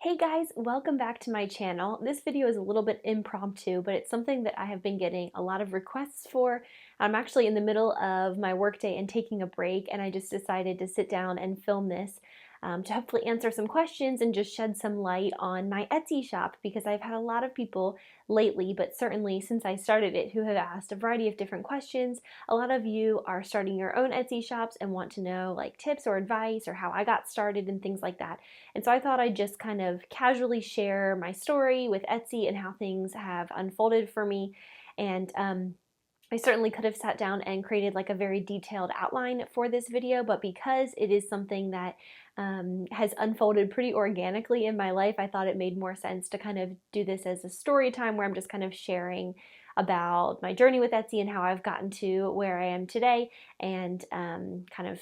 Hey guys, welcome back to my channel. This video is a little bit impromptu, but it's something that I have been getting a lot of requests for. I'm actually in the middle of my workday and taking a break, and I just decided to sit down and film this to hopefully answer some questions and just shed some light on my Etsy shop, because I've had a lot of people lately, but certainly since I started it, who have asked a variety of different questions. A lot of you are starting your own Etsy shops and want to know like tips or advice or how I got started and things like that. And so I thought I'd just kind of casually share my story with Etsy and how things have unfolded for me. And I certainly could have sat down and created like a very detailed outline for this video, but because it is something that has unfolded pretty organically in my life, I thought it made more sense to kind of do this as a story time where I'm just kind of sharing about my journey with Etsy and how I've gotten to where I am today, and kind of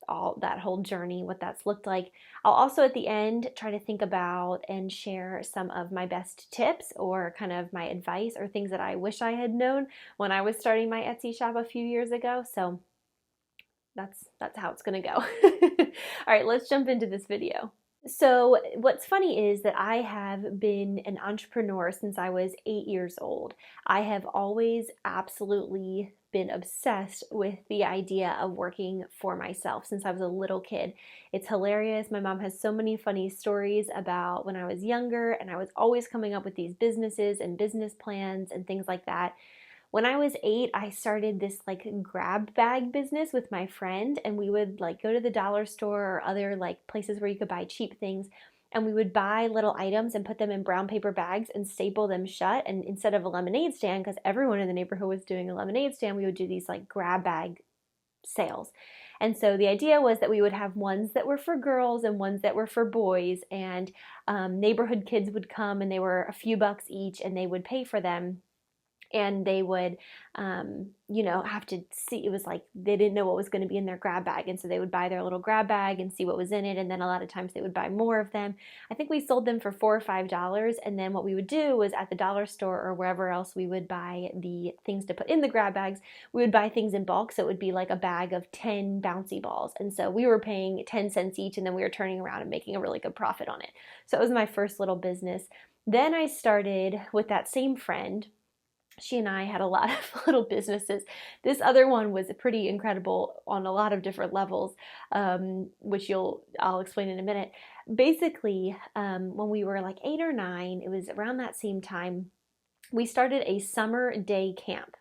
all that whole journey, what that's looked like. I'll also at the end try to think about and share some of my best tips or kind of my advice or things that I wish I had known when I was starting my Etsy shop a few years ago. So that's how it's gonna go. All right, let's jump into this video. So what's funny is that I have been an entrepreneur since I was 8 years old. I have always absolutely been obsessed with the idea of working for myself since I was a little kid. It's hilarious. My mom has so many funny stories about when I was younger, and I was always coming up with these businesses and business plans and things like that. When I was 8, I started this like grab bag business with my friend, and we would like go to the dollar store or other like places where you could buy cheap things, and we would buy little items and put them in brown paper bags and staple them shut. And instead of a lemonade stand, because everyone in the neighborhood was doing a lemonade stand, we would do these like grab bag sales. And so the idea was that we would have ones that were for girls and ones that were for boys, and neighborhood kids would come, and they were a few bucks each, and they would pay for them. And they would, have to see, it was like they didn't know what was going to be in their grab bag. And so they would buy their little grab bag and see what was in it. And then a lot of times they would buy more of them. I think we sold them for $4 or $5. And then what we would do was at the dollar store or wherever else we would buy the things to put in the grab bags, we would buy things in bulk. So it would be like a bag of 10 bouncy balls. And so we were paying 10 cents each, and then we were turning around and making a really good profit on it. So it was my first little business. Then I started with that same friend. She and I had a lot of little businesses. This other one was pretty incredible on a lot of different levels, which I'll explain in a minute. Basically, when we were like 8 or 9, it was around that same time, we started a summer day camp.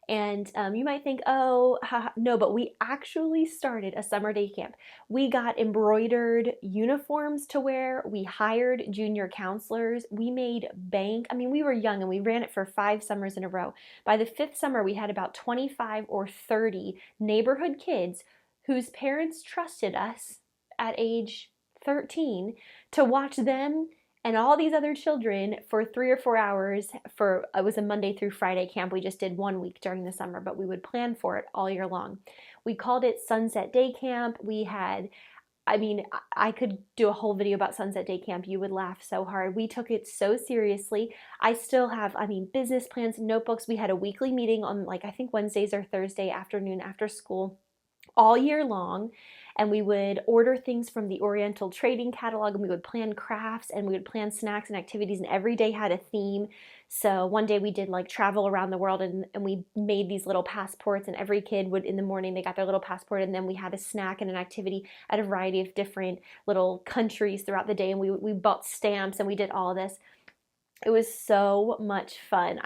And you might think, oh, no, but we actually started a summer day camp. We got embroidered uniforms to wear. We hired junior counselors. We made bank. I mean, we were young, and we ran it for 5 summers in a row. By the 5th summer, we had about 25 or 30 neighborhood kids whose parents trusted us at age 13 to watch them and all these other children for 3 or 4 hours. It was a Monday through Friday camp. We just did 1 week during the summer, but we would plan for it all year long. We called it Sunset Day Camp. I could do a whole video about Sunset Day Camp. You would laugh so hard. We took it so seriously. I still have, business plans, notebooks. We had a weekly meeting on I think Wednesdays or Thursday afternoon after school all year long. And we would order things from the Oriental Trading Catalog, and we would plan crafts, and we would plan snacks and activities, and every day had a theme. So one day we did like travel around the world, and we made these little passports, and every kid would, in the morning, they got their little passport, and then we had a snack and an activity at a variety of different little countries throughout the day, and we bought stamps, and we did all this. It was so much fun.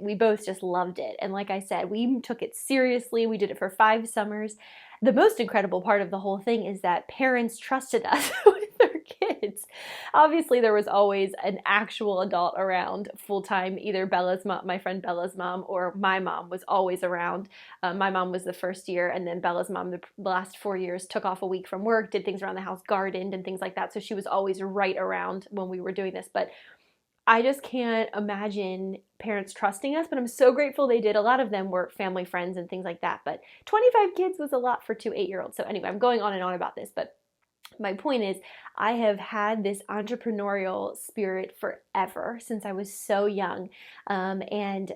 We both just loved it. And like I said, we took it seriously. We did it for 5 summers. The most incredible part of the whole thing is that parents trusted us with their kids. Obviously, there was always an actual adult around full-time, either Bella's mom, my friend Bella's mom, or my mom was always around. My mom was the first year, and then Bella's mom, the last 4 years, took off a week from work, did things around the house, gardened, and things like that. So she was always right around when we were doing this. But I just can't imagine parents trusting us, but I'm so grateful they did. A lot of them were family friends and things like that, but 25 kids was a lot for 2 8-year-olds. So anyway, I'm going on and on about this, but my point is I have had this entrepreneurial spirit forever, since I was so young. And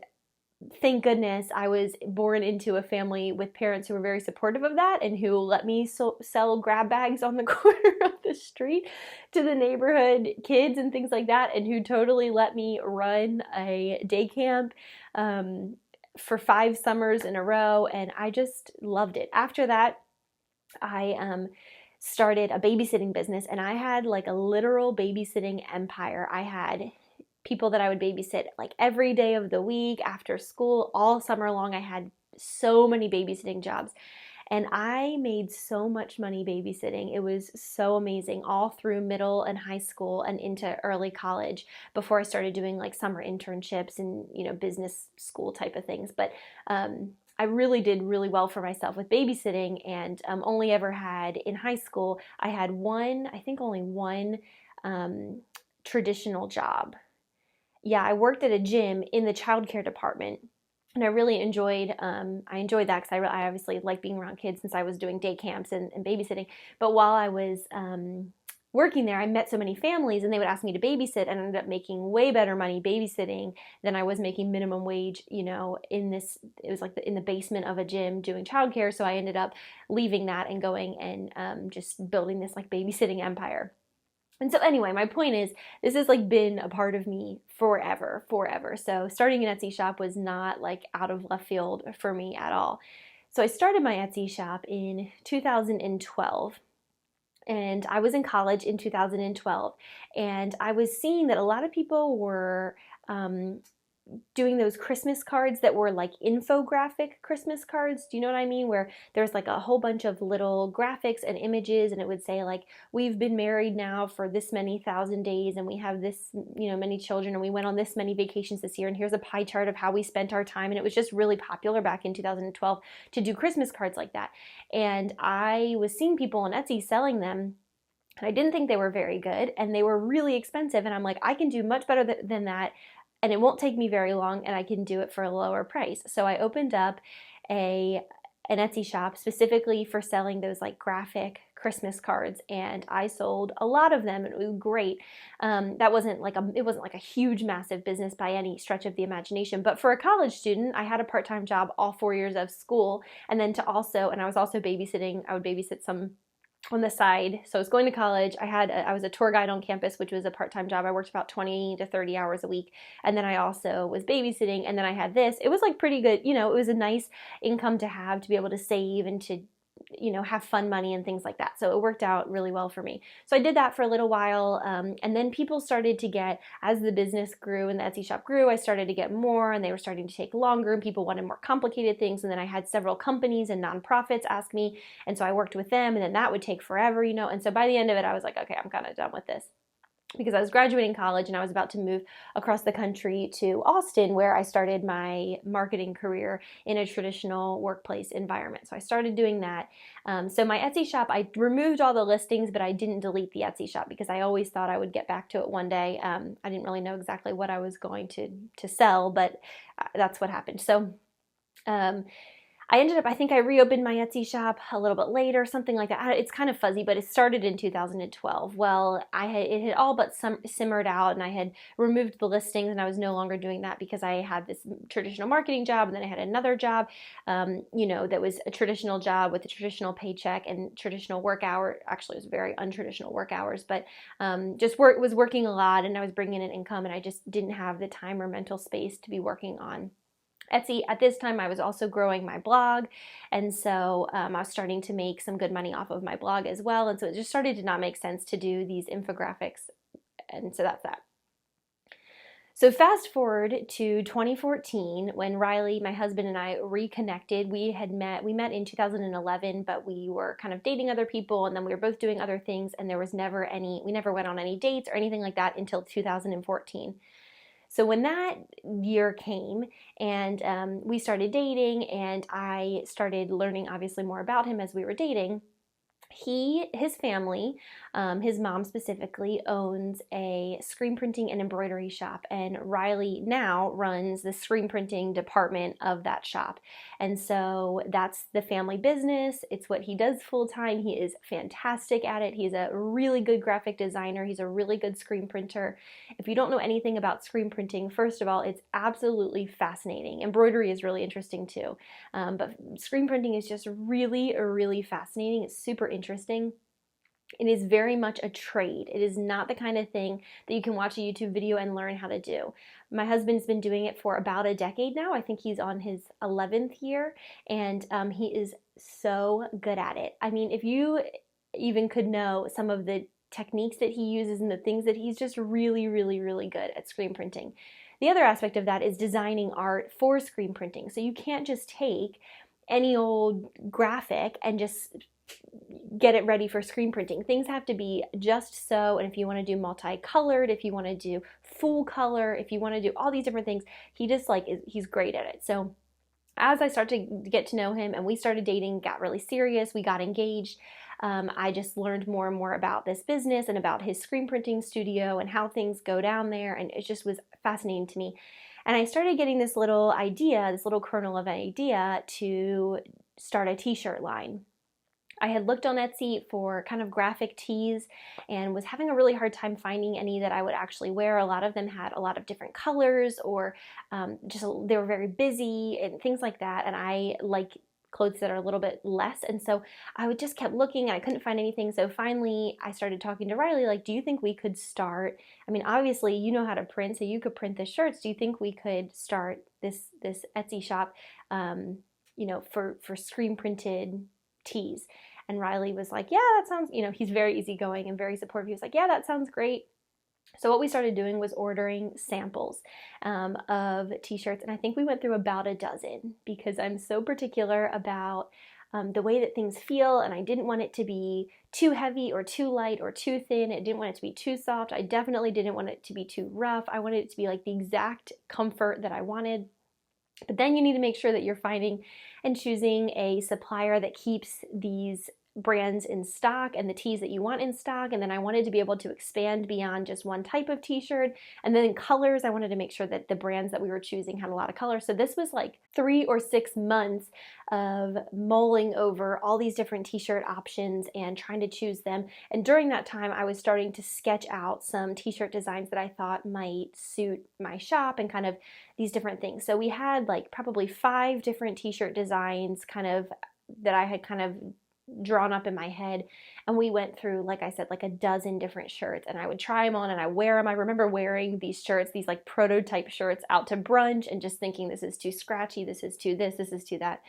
thank goodness I was born into a family with parents who were very supportive of that and who let me sell grab bags on the corner of the street to the neighborhood kids and things like that, and who totally let me run a day camp for 5 summers in a row, and I just loved it. After that, I started a babysitting business, and I had like a literal babysitting empire. I had people that I would babysit like every day of the week, after school, all summer long. I had so many babysitting jobs, and I made so much money babysitting. It was so amazing, all through middle and high school and into early college, before I started doing like summer internships and, business school type of things. But I really did really well for myself with babysitting, and only ever had in high school, I had only one traditional job. Yeah, I worked at a gym in the childcare department, and I really enjoyed that, because I obviously like being around kids since I was doing day camps and babysitting. But while I was working there, I met so many families, and they would ask me to babysit, and I ended up making way better money babysitting than I was making minimum wage, it was like in the basement of a gym doing childcare. So I ended up leaving that and going and just building this like babysitting empire. And so anyway, my point is, this has like been a part of me forever. So starting an Etsy shop was not like out of left field for me at all. So I started my Etsy shop in 2012. And I was in college in 2012, and I was seeing that a lot of people were doing those Christmas cards that were like infographic Christmas cards. Do you know what I mean? Where there's like a whole bunch of little graphics and images, and it would say like, we've been married now for this many thousand days, and we have this, many children, and we went on this many vacations this year, and here's a pie chart of how we spent our time. And it was just really popular back in 2012 to do Christmas cards like that. And I was seeing people on Etsy selling them, and I didn't think they were very good, and they were really expensive. And I'm like, I can do much better than that, and it won't take me very long, and I can do it for a lower price. So I opened up an Etsy shop specifically for selling those like graphic Christmas cards, and I sold a lot of them, and it was great. It wasn't like a huge, massive business by any stretch of the imagination, but for a college student, I had a part-time job all 4 years of school, and then I was also babysitting. I would babysit some on the side. So I was going to college. I was a tour guide on campus, which was a part-time job. I worked about 20 to 30 hours a week. And then I also was babysitting, and then I had this. It was like pretty good, it was a nice income to have, to be able to save and to have fun money and things like that. So it worked out really well for me. So I did that for a little while. And then people started to get, as the business grew and the Etsy shop grew, I started to get more, and they were starting to take longer, and people wanted more complicated things. And then I had several companies and nonprofits ask me. And so I worked with them, and then that would take forever, And so by the end of it, I was like, okay, I'm kind of done with this, because I was graduating college and I was about to move across the country to Austin, where I started my marketing career in a traditional workplace environment. So I started doing that. So my Etsy shop, I removed all the listings, but I didn't delete the Etsy shop, because I always thought I would get back to it one day. I didn't really know exactly what I was going to sell, but that's what happened. So I think I reopened my Etsy shop a little bit later, something like that. It's kind of fuzzy, but it started in 2012. Well, it had all but simmered out, and I had removed the listings, and I was no longer doing that because I had this traditional marketing job, and then I had another job, that was a traditional job with a traditional paycheck and traditional work hour. Actually, it was very untraditional work hours, but was working a lot, and I was bringing in income, and I just didn't have the time or mental space to be working on Etsy. At this time, I was also growing my blog, and so I was starting to make some good money off of my blog as well, and so it just started to not make sense to do these infographics, and so that's that. So fast forward to 2014, when Riley, my husband, and I reconnected. We met in 2011, but we were kind of dating other people, and then we were both doing other things, and we never went on any dates or anything like that until 2014. So when that year came, and we started dating, and I started learning obviously more about him as we were dating, His family, his mom specifically, owns a screen printing and embroidery shop, and Riley now runs the screen printing department of that shop. And so that's the family business. It's what he does full time. He is fantastic at it. He's a really good graphic designer. He's a really good screen printer. If you don't know anything about screen printing, first of all, it's absolutely fascinating. Embroidery is really interesting too. But screen printing is just really, really fascinating. It's super interesting. It is very much a trade. It is not the kind of thing that you can watch a YouTube video and learn how to do. My husband's been doing it for about a decade now. I think he's on his 11th year, and he is so good at it. I mean, if you even could know some of the techniques that he uses and the things that he's just really, really, really good at screen printing. The other aspect of that is designing art for screen printing. So you can't just take any old graphic and just get it ready for screen printing. Things have to be just so, and if you want to do multicolored, if you want to do full color, if you want to do all these different things, he's great at it. So as I started to get to know him and we started dating, got really serious, we got engaged, I just learned more and more about this business and about his screen printing studio and how things go down there, and it just was fascinating to me. And I started getting this little kernel of an idea to start a t-shirt line. I had looked on Etsy for kind of graphic tees and was having a really hard time finding any that I would actually wear. A lot of them had a lot of different colors, or they were very busy and things like that. And I like clothes that are a little bit less. And so I would just kept looking and I couldn't find anything. So finally I started talking to Riley, like, do you think we could start, I mean, obviously you know how to print, so you could print the shirts. Do you think we could start this Etsy shop, for screen printed tees? And Riley was like, yeah, that sounds, he's very easygoing and very supportive. He was like, yeah, that sounds great. So what we started doing was ordering samples of t-shirts, and I think we went through about a dozen because I'm so particular about the way that things feel, and I didn't want it to be too heavy or too light or too thin. I didn't want it to be too soft. I definitely didn't want it to be too rough. I wanted it to be like the exact comfort that I wanted. But then you need to make sure that you're finding and choosing a supplier that keeps these brands in stock and the tees that you want in stock. And then I wanted to be able to expand beyond just one type of t-shirt. And then colors, I wanted to make sure that the brands that we were choosing had a lot of colors. So this was like 3 or 6 months of mulling over all these different t-shirt options and trying to choose them. And during that time, I was starting to sketch out some t-shirt designs that I thought might suit my shop and kind of these different things. So we had like probably 5 different t-shirt designs that I had kind of drawn up in my head, and we went through, like I said, like a dozen different shirts, and I would try them on and I wear them. I remember wearing these shirts, these like prototype shirts, out to brunch and just thinking, this is too scratchy, this is too this is too that.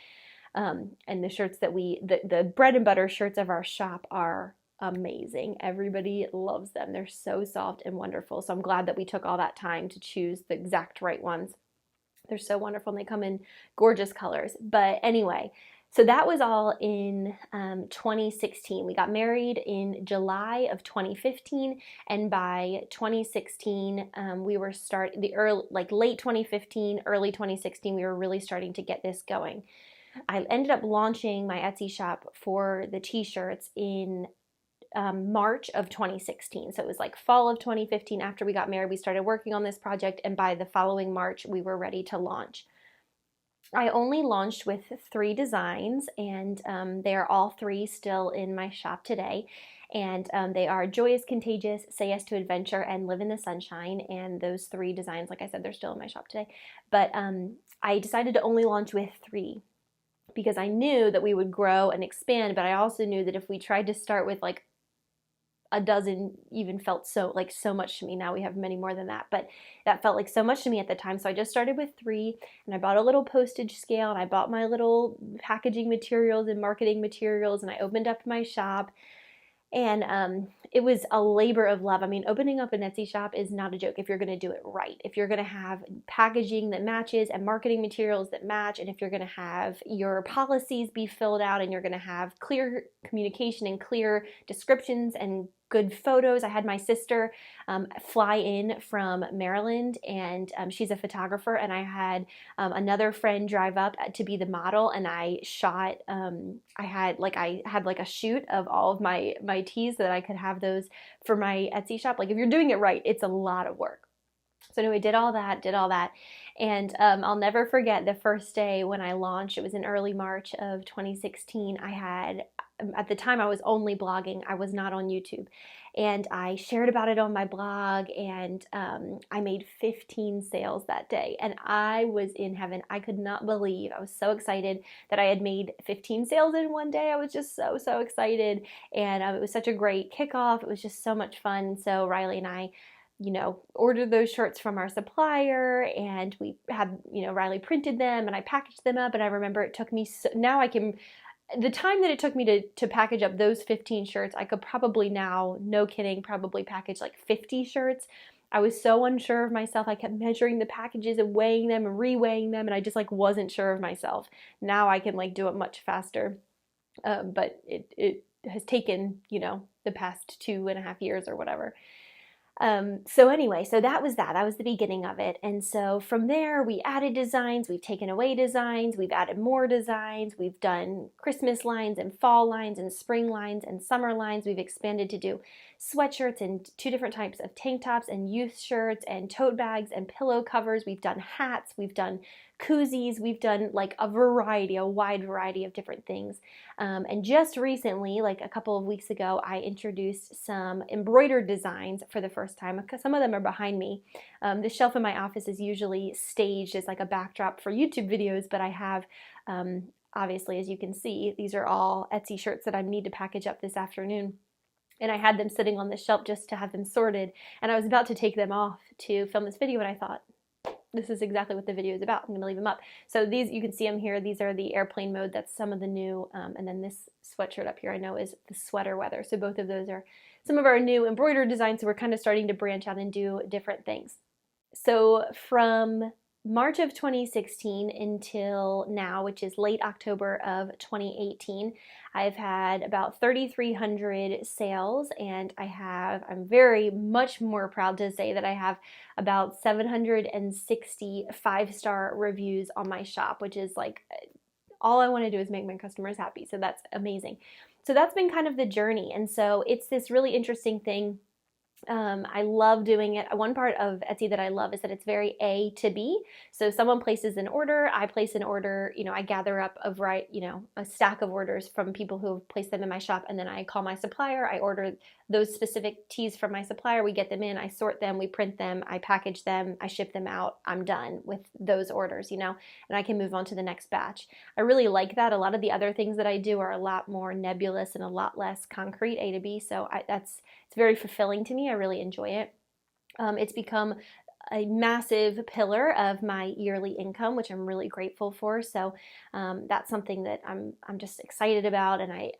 And the shirts that the bread and butter shirts of our shop are amazing. Everybody loves them. They're so soft and wonderful. So I'm glad that we took all that time to choose the exact right ones. They're so wonderful, and they come in gorgeous colors. But anyway, so that was all in 2016. We got married in July of 2015, and by 2016, we were late 2015, early 2016, we were really starting to get this going. I ended up launching my Etsy shop for the t-shirts in March of 2016. So it was like fall of 2015. After we got married, we started working on this project, and by the following March, we were ready to launch. I only launched with 3 designs, and they are all 3 still in my shop today. And they are Joyous, Contagious, Say Yes to Adventure, and Live in the Sunshine. And those 3 designs, like I said, they're still in my shop today. But I decided to only launch with 3 because I knew that we would grow and expand, but I also knew that if we tried to start with like a dozen, even felt so much to me. Now we have many more than that, but that felt like so much to me at the time. So I just started with 3, and I bought a little postage scale, and I bought my little packaging materials and marketing materials, and I opened up my shop. And it was a labor of love. I mean, opening up an Etsy shop is not a joke if you're going to do it right. If you're going to have packaging that matches and marketing materials that match, and if you're going to have your policies be filled out, and you're going to have clear communication and clear descriptions and good photos. I had my sister fly in from Maryland, and she's a photographer, and I had another friend drive up to be the model, and I shot, I had like a shoot of all of my tees so that I could have those for my Etsy shop. Like if you're doing it right, it's a lot of work. So anyway, did all that, and I'll never forget the first day when I launched. It was in early March of 2016. I had, at the time I was only blogging, I was not on YouTube, and I shared about it on my blog, and I made 15 sales that day, and I was in heaven. I could not believe, I was so excited that I had made 15 sales in one day. I was just so excited, and it was such a great kickoff. It was just so much fun. So Riley and I, ordered those shirts from our supplier, and we had, Riley printed them and I packaged them up. And I remember it took me, the time that it took me to package up those 15 shirts, I could probably now, no kidding, probably package like 50 shirts. I was so unsure of myself. I kept measuring the packages and weighing them and re-weighing them, and I just wasn't sure of myself. Now I can do it much faster. But it has taken, the past 2.5 years or whatever. So anyway, so that was the beginning of it. And so from there, we added designs, we've taken away designs, we've added more designs, we've done Christmas lines and fall lines and spring lines and summer lines. We've expanded to do sweatshirts and 2 different types of tank tops and youth shirts and tote bags and pillow covers. We've done hats, we've done koozies, we've done a wide variety of different things. And just recently, a couple of weeks ago, I introduced some embroidered designs for the first time, because some of them are behind me. The shelf in my office is usually staged as a backdrop for YouTube videos, but I have, obviously, as you can see, these are all Etsy shirts that I need to package up this afternoon. And I had them sitting on the shelf just to have them sorted, and I was about to take them off to film this video, and I thought, this is exactly what the video is about. I'm going to leave them up. So these, you can see them here. These are the airplane mode. That's some of the new, and then this sweatshirt up here I know is the sweater weather. So both of those are some of our new embroidered designs. So we're kind of starting to branch out and do different things. So from March of 2016 until now, which is late October of 2018, I've had about 3,300 sales, and I'm very much more proud to say that I have about 760 5-star reviews on my shop, which is all I want to do is make my customers happy. So that's amazing. So that's been kind of the journey. And so it's this really interesting thing. I love doing it. One part of Etsy that I love is that it's very A to B. So someone places an order, I place an order, I gather up a stack of orders from people who have placed them in my shop, and then I call my supplier, I order those specific tees from my supplier, we get them in, I sort them, we print them, I package them, I ship them out, I'm done with those orders, and I can move on to the next batch. I really like that. A lot of the other things that I do are a lot more nebulous and a lot less concrete, A to B, so it's very fulfilling to me. I really enjoy it. It's become a massive pillar of my yearly income, which I'm really grateful for. So that's something that I'm just excited about, and I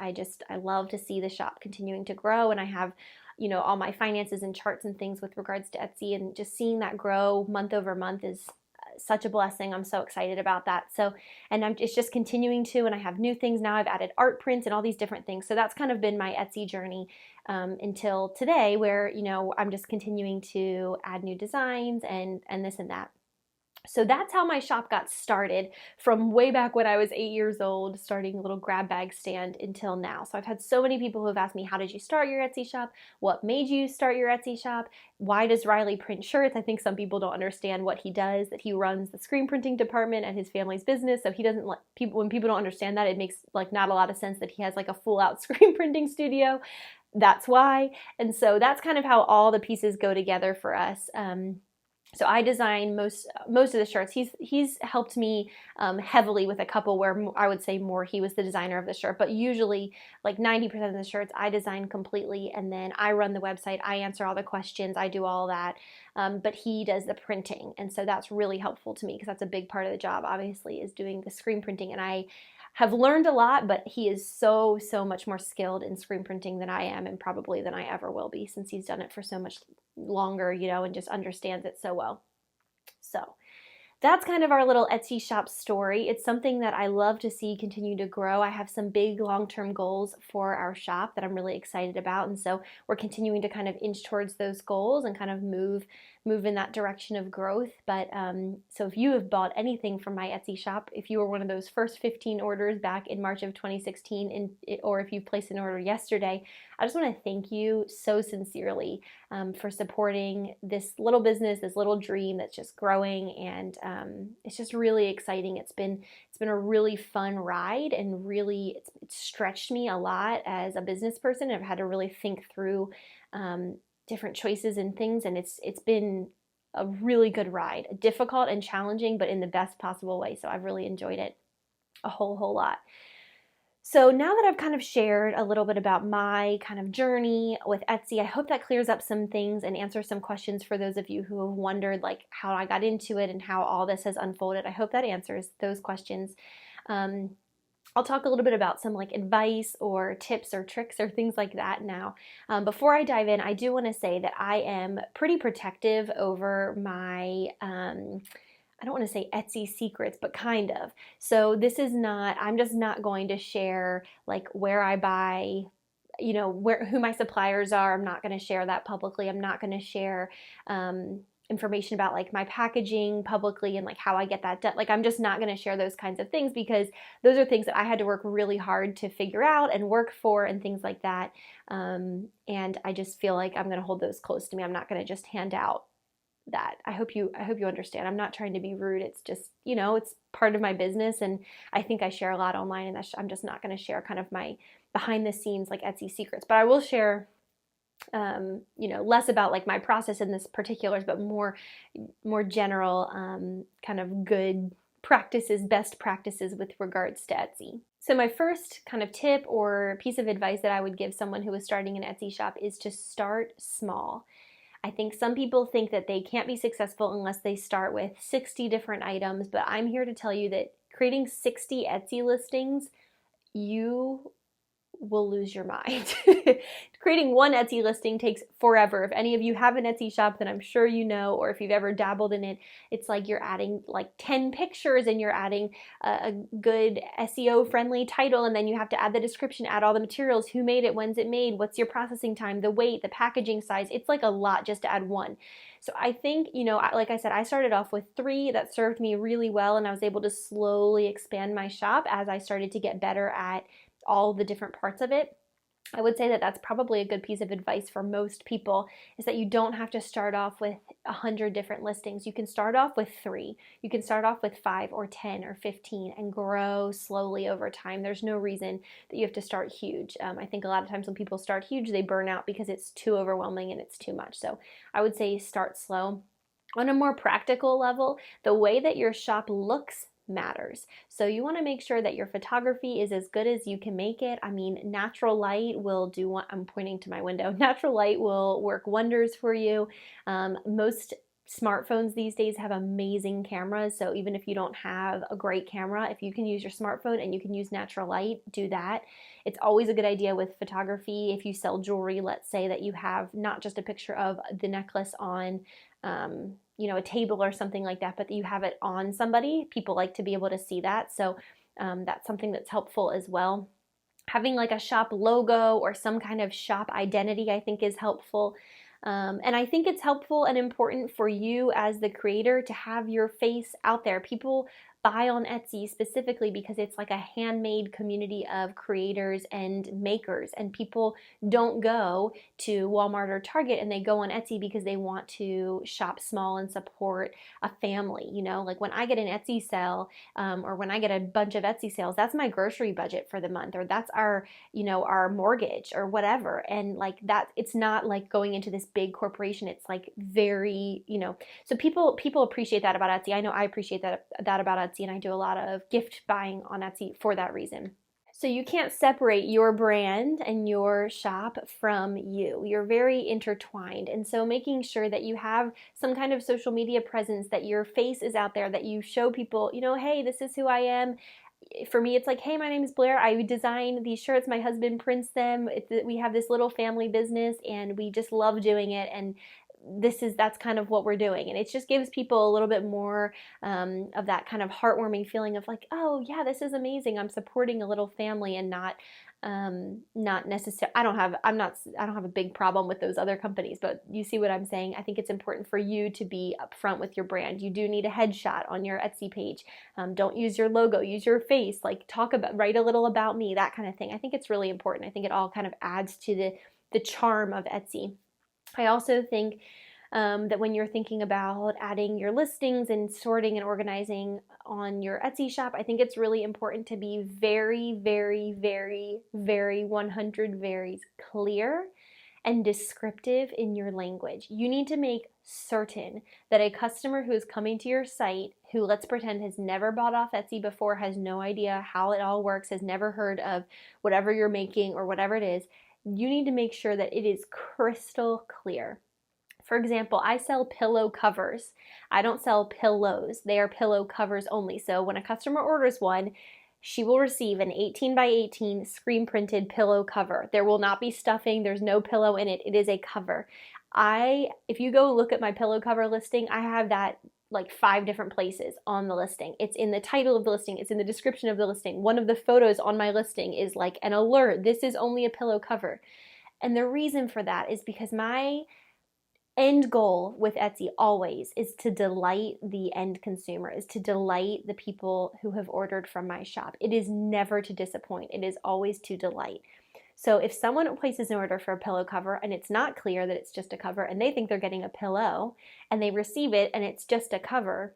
love to see the shop continuing to grow. And I have, all my finances and charts and things with regards to Etsy, and just seeing that grow month over month is such a blessing. I'm so excited about that. So, and it's just continuing to, and I have new things now. I've added art prints and all these different things. So that's kind of been my Etsy journey until today, where, I'm just continuing to add new designs and this and that. So that's how my shop got started, from way back when I was 8 years old, starting a little grab bag stand, until now. So I've had so many people who have asked me, how did you start your Etsy shop? What made you start your Etsy shop? Why does Riley print shirts? I think some people don't understand what he does, that he runs the screen printing department at his family's business. So he doesn't when people don't understand that, it makes not a lot of sense that he has a full out screen printing studio. That's why. And so that's kind of how all the pieces go together for us. So I design most of the shirts. He's helped me heavily with a couple where I would say more he was the designer of the shirt, but usually 90% of the shirts I design completely, and then I run the website, I answer all the questions, I do all that, but he does the printing, and so that's really helpful to me because that's a big part of the job, obviously, is doing the screen printing, and I have learned a lot, but he is so much more skilled in screen printing than I am, and probably than I ever will be, since he's done it for so much longer, and just understands it so well. So that's kind of our little Etsy shop story. It's something that I love to see continue to grow. I have some big long-term goals for our shop that I'm really excited about, and so we're continuing to kind of inch towards those goals and kind of move in that direction of growth. But so if you have bought anything from my Etsy shop, if you were one of those first 15 orders back in March of 2016, or if you placed an order yesterday, I just want to thank you so sincerely for supporting this little business, this little dream that's just growing, and it's just really exciting. It's been a really fun ride, and really it's stretched me a lot as a business person. I've had to really think through different choices and things, and it's been a really good ride, difficult and challenging, but in the best possible way. So I've really enjoyed it a whole lot. So now that I've kind of shared a little bit about my kind of journey with Etsy, I hope that clears up some things and answers some questions for those of you who have wondered like how I got into it and how all this has unfolded. I hope that answers those questions. I'll talk a little bit about some like advice or tips or tricks or things like that now. Before I dive in, I do want to say that I am pretty protective over my I don't want to say Etsy secrets, but kind of. So this is not, I'm just not going to share like where I buy, you know, who my suppliers are. I'm not going to share that publicly. I'm not going to share information about like my packaging publicly and like how I get that done. Like I'm just not going to share those kinds of things because those are things that I had to work really hard to figure out and work for and things like that. And I just feel like I'm going to hold those close to me. I'm not going to just hand out that. I hope you understand. I'm not trying to be rude. It's just, you know, it's part of my business, and I think I share a lot online, and I'm just not going to share kind of my behind the scenes like Etsy secrets. But I will share you know, less about like my process in this particulars, but more general kind of good practices, best practices with regards to Etsy. So my first kind of tip or piece of advice that I would give someone who is starting an Etsy shop is to start small. I think some people think that they can't be successful unless they start with 60 different items, but I'm here to tell you that creating 60 Etsy listings, you will lose your mind. Creating one Etsy listing takes forever. If any of you have an Etsy shop, then I'm sure you know, or if you've ever dabbled in it, it's like you're adding like 10 pictures and you're adding a good SEO friendly title, and then you have to add the description, add all the materials, who made it, when's it made, what's your processing time, the weight, the packaging size. It's like a lot just to add one. So I think, you know, like I said, I started off with 3 that served me really well, and I was able to slowly expand my shop as I started to get better at all the different parts of it. I would say that that's probably a good piece of advice for most people, is that you don't have to start off with 100 different listings. You can start off with 3. You can start off with 5 or 10 or 15 and grow slowly over time. There's no reason that you have to start huge. I think a lot of times when people start huge, they burn out because it's too overwhelming and it's too much. So I would say start slow. On a more practical level, the way that your shop looks matters. So you want to make sure that your photography is as good as you can make it. I mean, natural light will do what I'm pointing to my window. Natural light will work wonders for you. Most smartphones these days have amazing cameras. So even if you don't have a great camera, if you can use your smartphone and you can use natural light, do that. It's always a good idea with photography. If you sell jewelry, let's say that you have not just a picture of the necklace on you know, a table or something like that, but you have it on somebody. People like to be able to see that. So that's something that's helpful as well. Having like a shop logo or some kind of shop identity, I think, is helpful. And I think it's helpful and important for you as the creator to have your face out there. People buy on Etsy specifically because it's like a handmade community of creators and makers, and people don't go to Walmart or Target, and they go on Etsy because they want to shop small and support a family. You know, like when I get an Etsy sale or when I get a bunch of Etsy sales, that's my grocery budget for the month, or that's our, you know, our mortgage or whatever. And like that, it's not like going into this big corporation. It's like very, you know, so people appreciate that about Etsy. I know I appreciate that about Etsy, and I do a lot of gift buying on Etsy for that reason. So you can't separate your brand and your shop from you. You're very intertwined. And so making sure that you have some kind of social media presence, that your face is out there, that you show people, you know, hey, this is who I am. For me, it's like, hey, my name is Blair. I design these shirts. My husband prints them. We have this little family business, and we just love doing it. And that's kind of what we're doing. And it just gives people a little bit more of that kind of heartwarming feeling of like, oh yeah, this is amazing. I'm supporting a little family and not necessarily, I don't have a big problem with those other companies, but you see what I'm saying? I think it's important for you to be upfront with your brand. You do need a headshot on your Etsy page. Don't use your logo, use your face, like write a little about me, that kind of thing. I think it's really important. I think it all kind of adds to the charm of Etsy. I also think that when you're thinking about adding your listings and sorting and organizing on your Etsy shop, I think it's really important to be very, very, very, very 100 varies clear and descriptive in your language. You need to make certain that a customer who is coming to your site, who let's pretend has never bought off Etsy before, has no idea how it all works, has never heard of whatever you're making or whatever it is, you need to make sure that it is crystal clear. For example, I sell pillow covers. I don't sell pillows. They are pillow covers only. So when a customer orders one, she will receive an 18 by 18 screen printed pillow cover. There will not be stuffing. There's no pillow in it. It is a cover. If you go look at my pillow cover listing, I have that like 5 different places on the listing. It's in the title of the listing. It's in the description of the listing. One of the photos on my listing is like an alert. This is only a pillow cover. And the reason for that is because my end goal with Etsy always is to delight the end consumer, is to delight the people who have ordered from my shop. It is never to disappoint. It is always to delight. So if someone places an order for a pillow cover and it's not clear that it's just a cover and they think they're getting a pillow and they receive it and it's just a cover,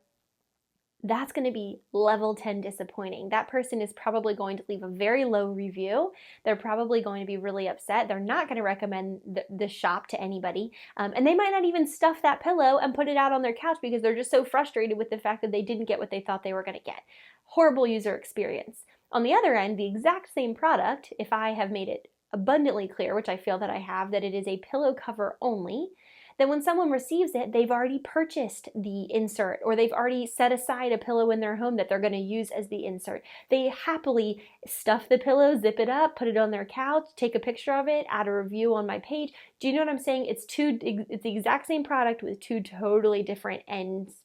that's going to be level 10 disappointing. That person is probably going to leave a very low review. They're probably going to be really upset. They're not going to recommend the shop to anybody. And they might not even stuff that pillow and put it out on their couch because they're just so frustrated with the fact that they didn't get what they thought they were going to get. Horrible user experience. On the other end, the exact same product, if I have made it abundantly clear, which I feel that I have, that it is a pillow cover only, then when someone receives it, they've already purchased the insert or they've already set aside a pillow in their home that they're going to use as the insert. They happily stuff the pillow, zip it up, put it on their couch, take a picture of it, add a review on my page. Do you know what I'm saying? It's the exact same product with 2 totally different ends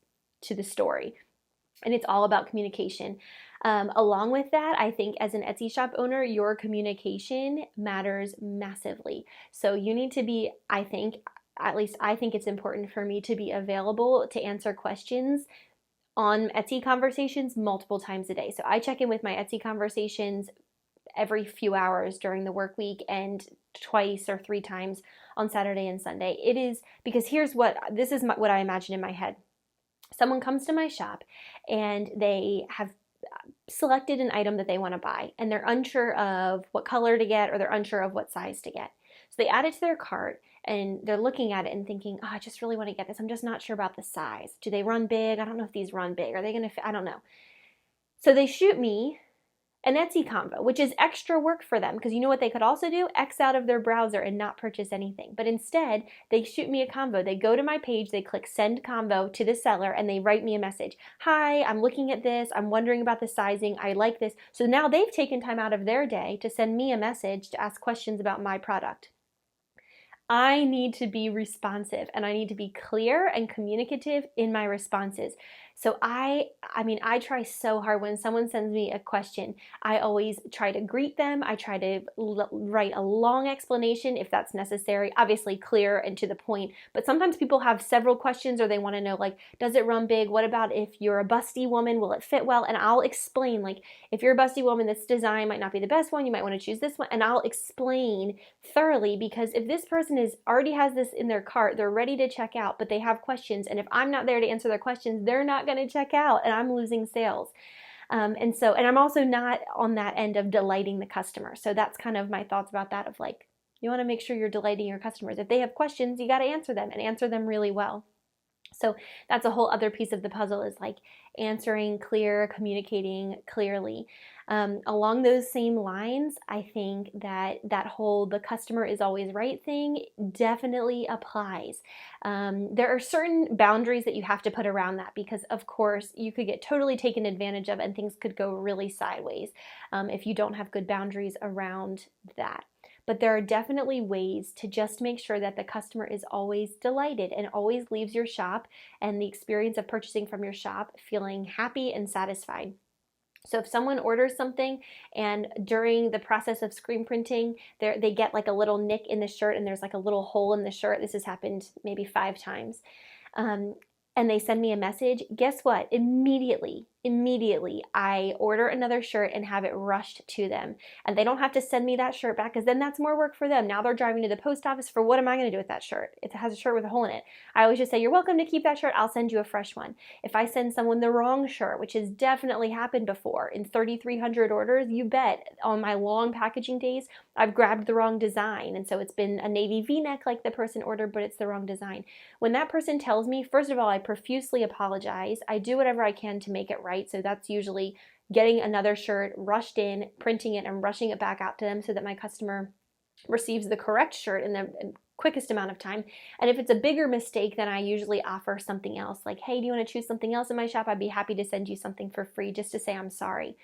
to the story. And it's all about communication. Along with that, I think as an Etsy shop owner, your communication matters massively. So you need to be, at least I think it's important for me to be available to answer questions on Etsy conversations multiple times a day. So I check in with my Etsy conversations every few hours during the work week and twice or 3 times on Saturday and Sunday. It is because what I imagine in my head. Someone comes to my shop and they have selected an item that they want to buy and they're unsure of what color to get or they're unsure of what size to get. So they add it to their cart and they're looking at it and thinking, oh, I just really want to get this. I'm just not sure about the size. Do they run big? I don't know if these run big. Are they going to fit? I don't know. So they shoot me an Etsy convo, which is extra work for them because you know what they could also do? X out of their browser and not purchase anything. But instead, they shoot me a convo. They go to my page, they click send convo to the seller, and they write me a message. Hi, I'm looking at this. I'm wondering about the sizing. I like this. So now they've taken time out of their day to send me a message to ask questions about my product. I need to be responsive and I need to be clear and communicative in my responses. So I try so hard when someone sends me a question. I always try to greet them. I try to write a long explanation if that's necessary, obviously clear and to the point. But sometimes people have several questions or they want to know, like, does it run big? What about if you're a busty woman? Will it fit well? And I'll explain, like, if you're a busty woman, this design might not be the best one. You might want to choose this one. And I'll explain thoroughly because if this person already has this in their cart, they're ready to check out, but they have questions. And if I'm not there to answer their questions, they're not going to check out and I'm losing sales. And I'm also not on that end of delighting the customer. So that's kind of my thoughts about that of like, you want to make sure you're delighting your customers. If they have questions, you got to answer them and answer them really well. So that's a whole other piece of the puzzle is like answering clear, communicating clearly. Along those same lines, I think that whole the customer is always right thing definitely applies. There are certain boundaries that you have to put around that because, of course, you could get totally taken advantage of and things could go really sideways if you don't have good boundaries around that. but there are definitely ways to just make sure that the customer is always delighted and always leaves your shop and the experience of purchasing from your shop feeling happy and satisfied. So if someone orders something and during the process of screen printing, they get like a little nick in the shirt and there's like a little hole in the shirt, this has happened maybe 5 times, um, and they send me a message, guess what? Immediately, I order another shirt and have it rushed to them. And they don't have to send me that shirt back because then that's more work for them. Now they're driving to the post office for what am I going to do with that shirt? It has a shirt with a hole in it. I always just say, you're welcome to keep that shirt. I'll send you a fresh one. If I send someone the wrong shirt, which has definitely happened before in 3,300 orders, you bet on my long packaging days, I've grabbed the wrong design. And so it's been a navy V-neck like the person ordered, but it's the wrong design. When that person tells me, first of all, I profusely apologize. I do whatever I can to make it right. So that's usually getting another shirt rushed in, printing it, and rushing it back out to them so that my customer receives the correct shirt in the quickest amount of time. And if it's a bigger mistake, then I usually offer something else. Like, hey, do you want to choose something else in my shop? I'd be happy to send you something for free just to say I'm sorry.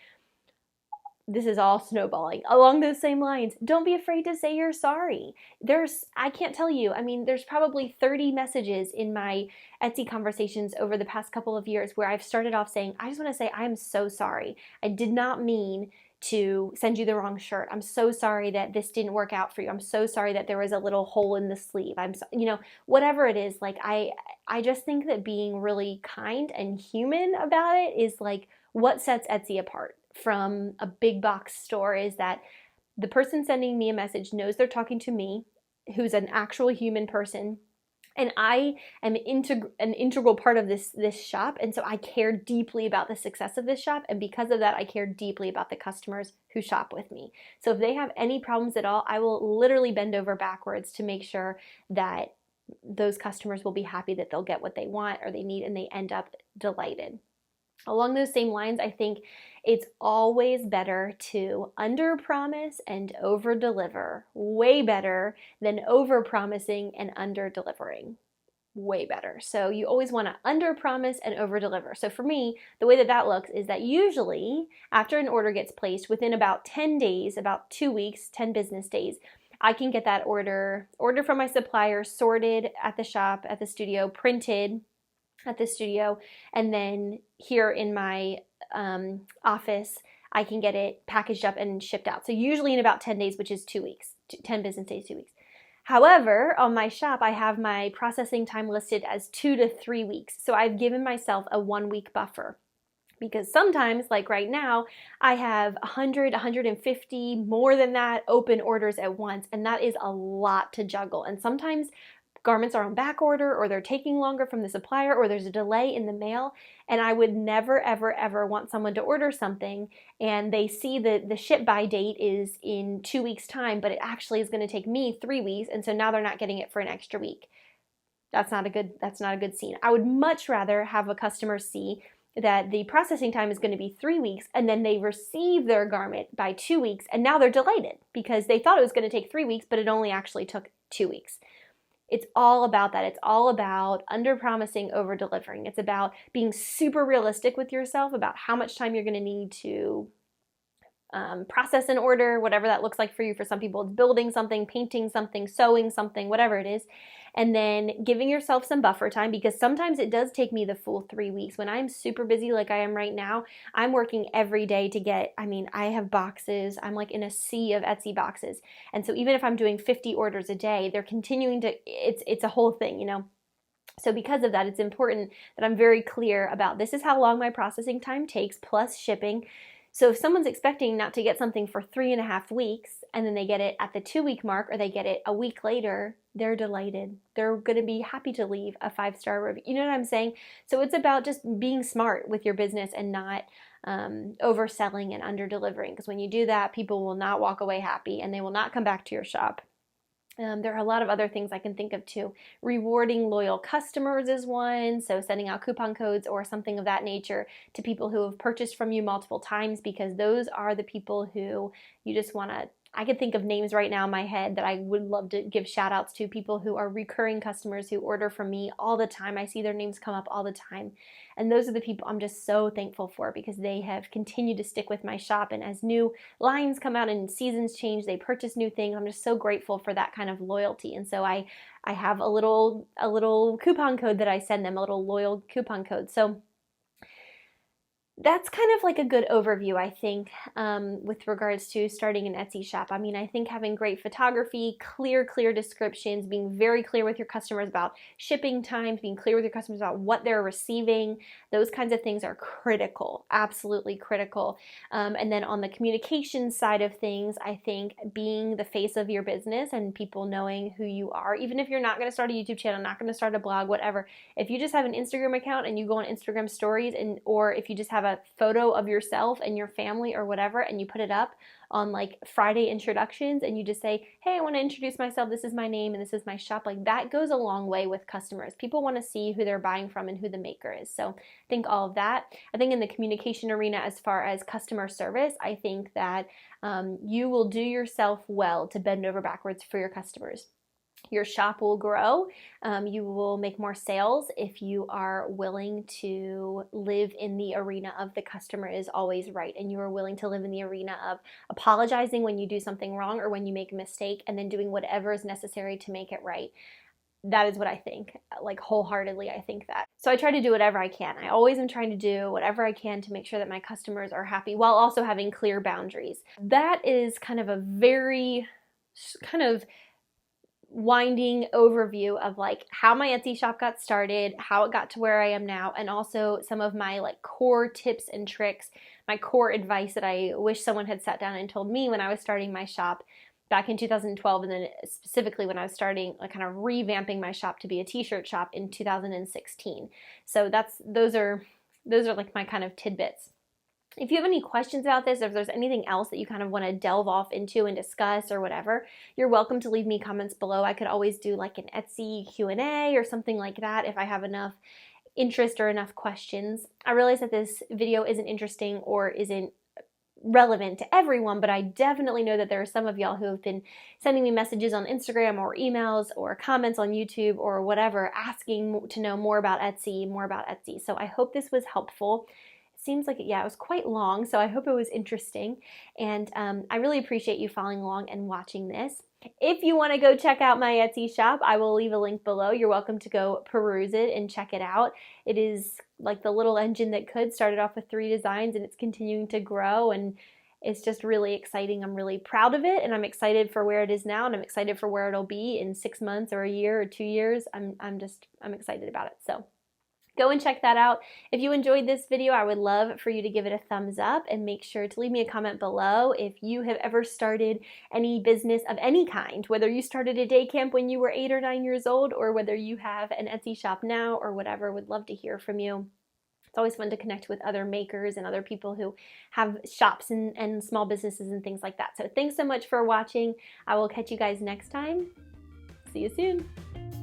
This is all snowballing. Along those same lines, don't be afraid to say you're sorry. I can't tell you, I mean, there's probably 30 messages in my Etsy conversations over the past couple of years where I've started off saying, I just want to say I'm so sorry. I did not mean to send you the wrong shirt. I'm so sorry that this didn't work out for you. I'm so sorry that there was a little hole in the sleeve. Whatever it is, like I just think that being really kind and human about it is like what sets Etsy apart from a big box store, is that the person sending me a message knows they're talking to me, who's an actual human person, and I am an integral part of this shop, and so I care deeply about the success of this shop, and because of that, I care deeply about the customers who shop with me. So if they have any problems at all, I will literally bend over backwards to make sure that those customers will be happy, that they'll get what they want or they need, and they end up delighted. Along those same lines, I think it's always better to under-promise and over-deliver. Way better than over-promising and under-delivering. Way better. So you always want to under-promise and over-deliver. So for me, the way that looks is that usually after an order gets placed, within about 10 days, about 2 weeks, 10 business days, I can get that order from my supplier, sorted at the shop, at the studio, printed at the studio, and then here in my office, I can get it packaged up and shipped out. So usually in about 10 days, which is 2 weeks, 10 business days, 2 weeks. However, on my shop, I have my processing time listed as 2 to 3 weeks. So I've given myself a 1 week buffer, because sometimes, like right now, I have 100, 150, more than that open orders at once, and that is a lot to juggle. And sometimes garments are on back order, or they're taking longer from the supplier, or there's a delay in the mail, and I would never, ever, ever want someone to order something and they see that the ship by date is in 2 weeks time, but it actually is going to take me 3 weeks, and so now they're not getting it for an extra week. That's not a good scene. I would much rather have a customer see that the processing time is going to be 3 weeks, and then they receive their garment by 2 weeks, and now they're delighted because they thought it was going to take 3 weeks, but it only actually took 2 weeks. It's all about that. It's all about under-promising, over-delivering. It's about being super realistic with yourself about how much time you're going to need to process an order, whatever that looks like for you. For some people, it's building something, painting something, sewing something, whatever it is. And then giving yourself some buffer time, because sometimes it does take me the full 3 weeks. When I'm super busy like I am right now, I'm working every day to get, I have boxes. I'm like in a sea of Etsy boxes. And so even if I'm doing 50 orders a day, they're continuing to, it's a whole thing, So because of that, it's important that I'm very clear about this is how long my processing time takes plus shipping. So if someone's expecting not to get something for 3.5 weeks and then they get it at the 2 week mark, or they get it a week later, they're delighted. They're going to be happy to leave a 5-star review. You know what I'm saying? So it's about just being smart with your business and not overselling and under-delivering. Because when you do that, people will not walk away happy and they will not come back to your shop. There are a lot of other things I can think of too. Rewarding loyal customers is one, so sending out coupon codes or something of that nature to people who have purchased from you multiple times, because those are the people who you just want to I could think of names right now in my head that I would love to give shout outs to, people who are recurring customers who order from me all the time. I see their names come up all the time. And those are the people I'm just so thankful for, because they have continued to stick with my shop. And as new lines come out and seasons change, they purchase new things. I'm just so grateful for that kind of loyalty. And so I have a little coupon code that I send them, a little loyal coupon code. So that's kind of like a good overview, I think, with regards to starting an Etsy shop. I mean, I think having great photography, clear descriptions, being very clear with your customers about shipping times, being clear with your customers about what they're receiving, those kinds of things are critical, absolutely critical. And then on the communication side of things, I think being the face of your business and people knowing who you are, even if you're not going to start a YouTube channel, not going to start a blog, whatever, if you just have an Instagram account and you go on Instagram stories, or if you just have a photo of yourself and your family or whatever, and you put it up on like Friday introductions, and you just say, hey, I want to introduce myself, this is my name and this is my shop, like that goes a long way with customers. People want to see who they're buying from and who the maker is. So I think all of that. I think in the communication arena, as far as customer service, I think that you will do yourself well to bend over backwards for your customers. Your shop will grow. You will make more sales if you are willing to live in the arena of the customer is always right, and you are willing to live in the arena of apologizing when you do something wrong or when you make a mistake, and then doing whatever is necessary to make it right. That is what I think, like wholeheartedly, I think that. So I try to do whatever I can. I always am trying to do whatever I can to make sure that my customers are happy while also having clear boundaries. That is kind of a very kind of winding overview of like how my Etsy shop got started, how it got to where I am now, and also some of my like core tips and tricks, my core advice that I wish someone had sat down and told me when I was starting my shop back in 2012, and then specifically when I was starting like kind of revamping my shop to be a t-shirt shop in 2016. So those are like my kind of tidbits. If you have any questions about this, or if there's anything else that you kind of want to delve off into and discuss or whatever, you're welcome to leave me comments below. I could always do like an Etsy Q&A or something like that if I have enough interest or enough questions. I realize that this video isn't interesting or isn't relevant to everyone, but I definitely know that there are some of y'all who have been sending me messages on Instagram or emails or comments on YouTube or whatever, asking to know more about Etsy. So I hope this was helpful. Seems like, yeah, it was quite long, so I hope it was interesting, and I really appreciate you following along and watching this. If you want to go check out my Etsy shop, I will leave a link below. You're welcome to go peruse it and check it out. It is like the little engine that could. Started off with 3 designs, and it's continuing to grow, and it's just really exciting. I'm really proud of it, and I'm excited for where it is now, and I'm excited for where it'll be in 6 months or a year or 2 years. I'm excited about it. So go and check that out. If you enjoyed this video, I would love for you to give it a thumbs up, and make sure to leave me a comment below if you have ever started any business of any kind, whether you started a day camp when you were 8 or 9 years old, or whether you have an Etsy shop now or whatever. Would love to hear from you. It's always fun to connect with other makers and other people who have shops and small businesses and things like that. So thanks so much for watching. I will catch you guys next time. See you soon.